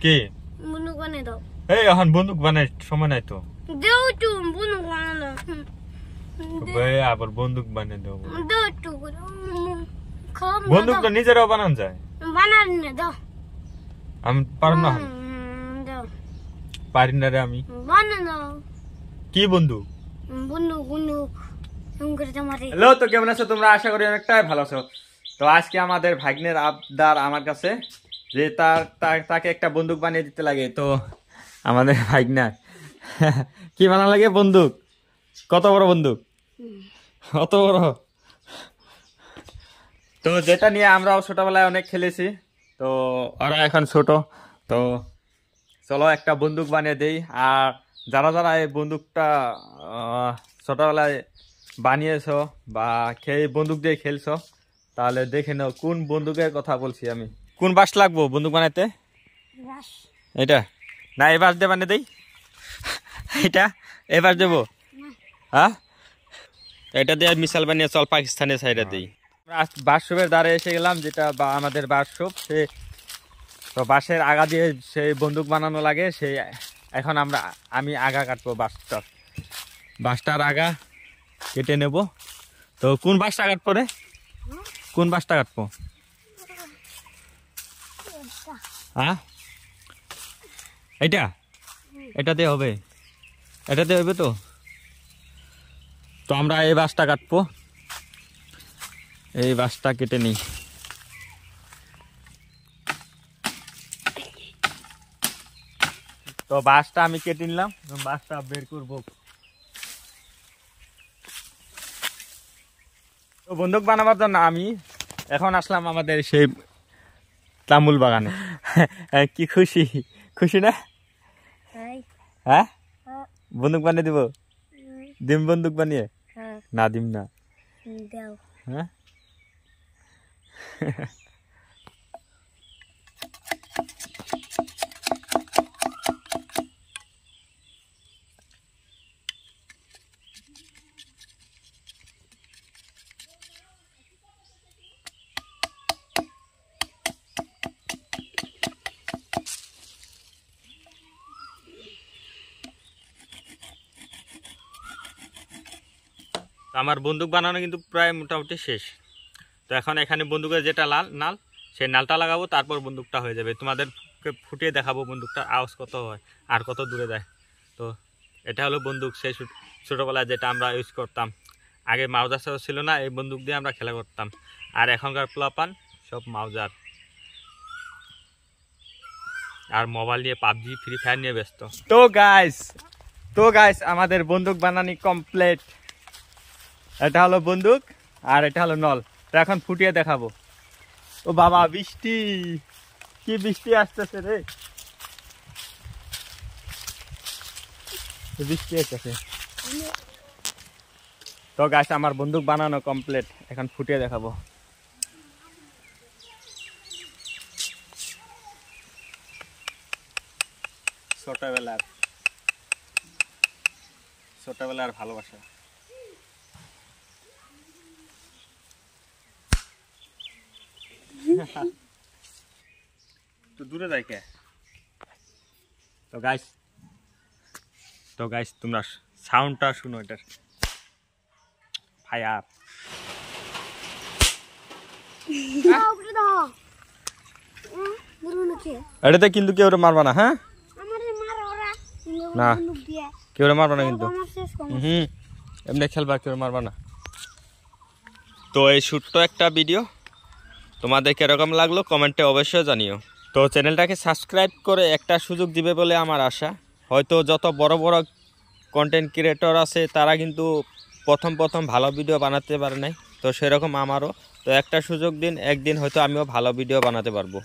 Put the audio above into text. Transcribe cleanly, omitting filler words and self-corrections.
কি বন্দুক বানিয়ে দাও। এই এখন বন্দুক বানাই সময় নাই তো। দাও তো বন্দুক বানিয়ে দাও। ভাই আবার বন্দুক বানিয়ে দাও। দাও তো বন্দুক তো নিজেরাও বানানো যায়। বানান না দাও। আমি পারব না। দাও। পারি না রে আমি। বানাও দাও। কি বন্দুক? বন্দুক বন্দুক। হ্যালো, তো কেমন আছো তোমরা? আশা করি অনেকটাই ভালো আছো। তো আজকে আমাদের ভাগ্নের আবদার আমার কাছে যে তাকে একটা বন্দুক বানিয়ে দিতে লাগে। তো আমাদের ভাগ্না কি বানানো লাগে? বন্দুক। কত বড় বন্দুক? অত বড়। তো যেটা নিয়ে আমরাও ছোটবেলায় অনেক খেলেছি। তো ওরা এখন ছোট। তো চলো একটা বন্দুক বানিয়ে দেই। আর যারা যারা এই বন্দুকটা ছোটবেলায় বানিয়েছো বা বন্দুক দিয়ে খেলছো, তাহলে দেখে নাও কোন বন্দুকের কথা বলছি আমি। কোন বাঁশ লাগবো বন্দুক বানাইতে? এটা না, এই বাঁশ দিয়ে বানিয়ে দেই। এটা এই বাঁশ দেবো? হ্যাঁ, এটা দিয়ে মিসাইল বানিয়ে চল পাকিস্তানের সাইডে দিই। বাঁশশোপের দ্বারে এসে গেলাম, যেটা বা আমাদের বাঁশশোপ। সে তো বাঁশের আগা দিয়ে সেই বন্দুক বানানো লাগে। সেই এখন আমি আগা কাটবো বাঁশটার আগা কেটে নেব। তো কোন বাঁশটা কাটবো রে? কোন বাঁশটা কাটবো? হ্যাঁ, এটাতে হবে। এটাতে হবে তো। তো আমরা এই বাঁশটা কাটবো। এই বাঁশটা কেটে নিই। তো বাঁশটা আমি কেটে নিলাম। বাঁশটা বের করবো। তো বন্দুক বানাবার জন্য আমি এখন আসলাম আমাদের সেই তামুল বাগানে। কি খুশি, খুশি না? হ্যাঁ, বন্দুক বানিয়ে দিব। দিম বন্দুক বানিয়ে? না দিম না। হ্যাঁ, আমার বন্দুক বানানো কিন্তু প্রায় মোটামুটি শেষ। তো এখন এখানে বন্দুকের যেটা নাল, সেই নালটা লাগাবো, তারপর বন্দুকটা হয়ে যাবে। তোমাদেরকে ফুটিয়ে দেখাবো বন্দুকটার আওয়াজ কত হয় আর কত দূরে যায়। তো এটা হলো বন্দুক, সেই ছোটোবেলায় যেটা আমরা ইউজ করতাম। আগে মাউজার ছিল না, এই বন্দুক দিয়ে আমরা খেলা করতাম। আর এখনকার পোলাপান সব মাউজার আর মোবাইল নিয়ে পাবজি ফ্রি ফায়ার নিয়ে ব্যস্ত। তো গাইস আমাদের বন্দুক বানানি কমপ্লিট। এটা হলো বন্দুক আর এটা হলো নল। তো এখন ফুটিয়ে দেখাবো। ও বাবা, বৃষ্টি! কি বৃষ্টি আসতেছে রে, বৃষ্টি আসতেছে। তো গাইস আমার বন্দুক বানানো কমপ্লিট। এখন ফুটিয়ে দেখাবো। ছোটবেলার ভালোবাসা। তো দূরে যাই কে? তো গাইস তোমরা সাউন্ডটা শুনো এটার। ফায়ার। এটাতে কিন্তু কেউ মারবা না। হ্যাঁ, না কেউ মারবা না কিন্তু। এমনি খেলবা, কেউ মারবা না। তো এই ছোট্ট একটা ভিডিও তোমাদের কিরকম লাগলো কমেন্টে অবশ্যই জানিও। তো চ্যানেলটাকে সাবস্ক্রাইব করে একটা সুযোগ দিবে বলে আমার আশা। হয়তো যত বড় বড় কন্টেন্ট ক্রিয়েটর আছে তারা কিন্তু প্রথম ভালো ভিডিও বানাতে পারে নাই। তো সেরকম আমারও তো একটা সুযোগ দিন, একদিন হয়তো আমিও ভালো ভিডিও বানাতে পারবো।